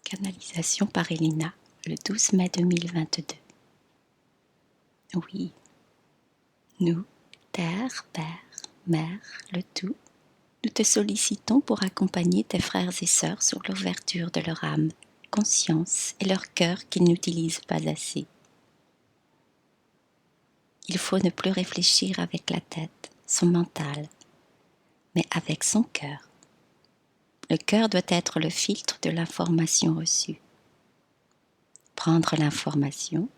Canalisation par Elina, le 12 mai 2022. Oui, nous, Terre, Père, Mère, le tout, nous te sollicitons pour accompagner tes frères et sœurs sur l'ouverture de leur âme, conscience et leur cœur qu'ils n'utilisent pas assez. Il faut ne plus réfléchir avec la tête, son mental, mais avec son cœur. Le cœur doit être le filtre de l'information reçue. Prendre l'information,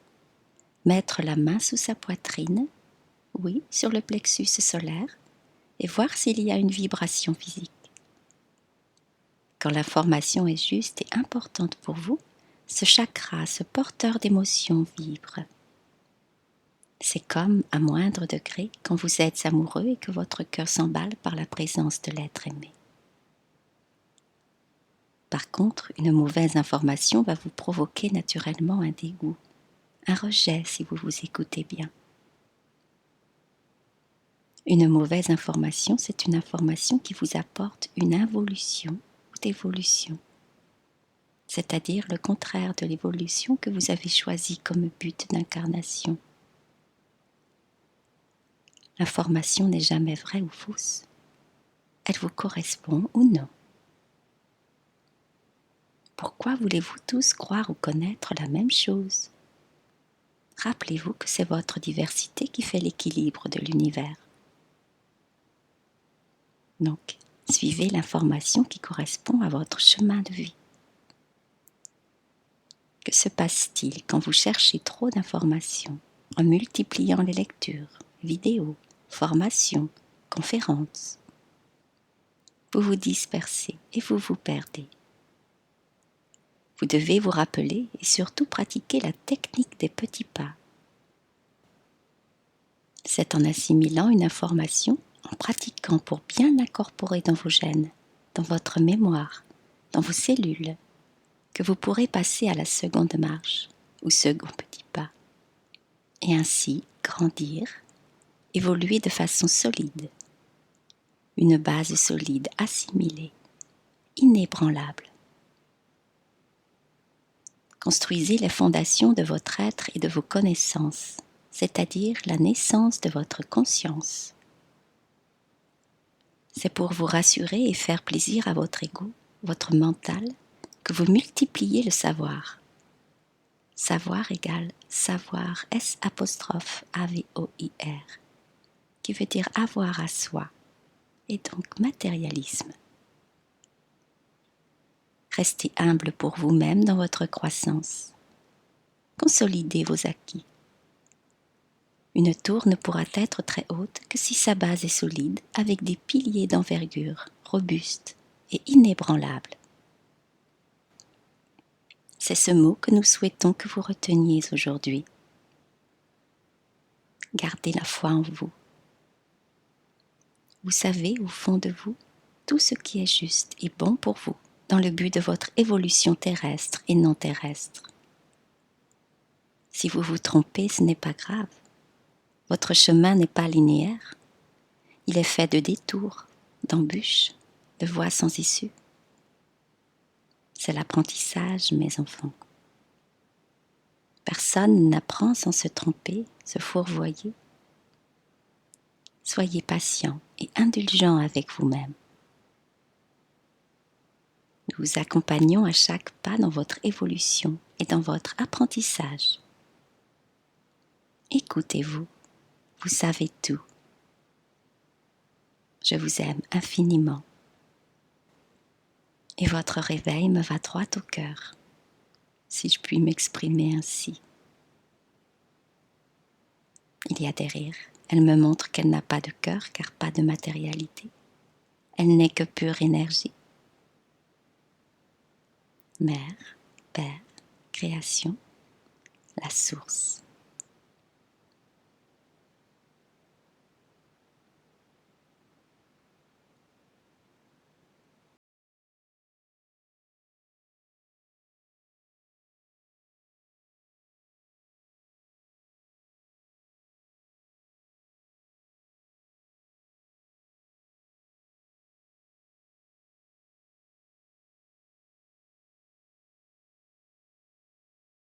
mettre la main sous sa poitrine, oui, sur le plexus solaire, et voir s'il y a une vibration physique. Quand l'information est juste et importante pour vous, ce chakra, ce porteur d'émotions vibre. C'est comme, à moindre degré, quand vous êtes amoureux et que votre cœur s'emballe par la présence de l'être aimé. Par contre, une mauvaise information va vous provoquer naturellement un dégoût, un rejet si vous vous écoutez bien. Une mauvaise information, c'est une information qui vous apporte une involution ou d'évolution, c'est-à-dire le contraire de l'évolution que vous avez choisi comme but d'incarnation. L'information n'est jamais vraie ou fausse. Elle vous correspond ou non. Pourquoi voulez-vous tous croire ou connaître la même chose? Rappelez-vous que c'est votre diversité qui fait l'équilibre de l'univers. Donc, suivez l'information qui correspond à votre chemin de vie. Que se passe-t-il quand vous cherchez trop d'informations en multipliant les lectures, vidéos, formations, conférences? Vous vous dispersez et vous vous perdez. Vous devez vous rappeler et surtout pratiquer la technique des petits pas. C'est en assimilant une information, en pratiquant pour bien l'incorporer dans vos gènes, dans votre mémoire, dans vos cellules, que vous pourrez passer à la seconde marche ou second petit pas, et ainsi grandir, évoluer de façon solide. Une base solide assimilée, inébranlable. Construisez les fondations de votre être et de vos connaissances, c'est-à-dire la naissance de votre conscience. C'est pour vous rassurer et faire plaisir à votre ego, votre mental, que vous multipliez le savoir. Savoir égale savoir, S'-A-V-O-I-R, qui veut dire avoir à soi, et donc matérialisme. Restez humble pour vous-même dans votre croissance. Consolidez vos acquis. Une tour ne pourra être très haute que si sa base est solide, avec des piliers d'envergure, robustes et inébranlables. C'est ce mot que nous souhaitons que vous reteniez aujourd'hui. Gardez la foi en vous. Vous savez au fond de vous tout ce qui est juste et bon pour vous, dans le but de votre évolution terrestre et non terrestre. Si vous vous trompez, ce n'est pas grave. Votre chemin n'est pas linéaire. Il est fait de détours, d'embûches, de voies sans issue. C'est l'apprentissage, mes enfants. Personne n'apprend sans se tromper, se fourvoyer. Soyez patient et indulgent avec vous-même. Nous vous accompagnons à chaque pas dans votre évolution et dans votre apprentissage. Écoutez-vous, vous savez tout. Je vous aime infiniment. Et votre réveil me va droit au cœur, si je puis m'exprimer ainsi. Il y a des rires. Elle me montre qu'elle n'a pas de cœur car pas de matérialité. Elle n'est que pure énergie. Mère, Père, création, la source.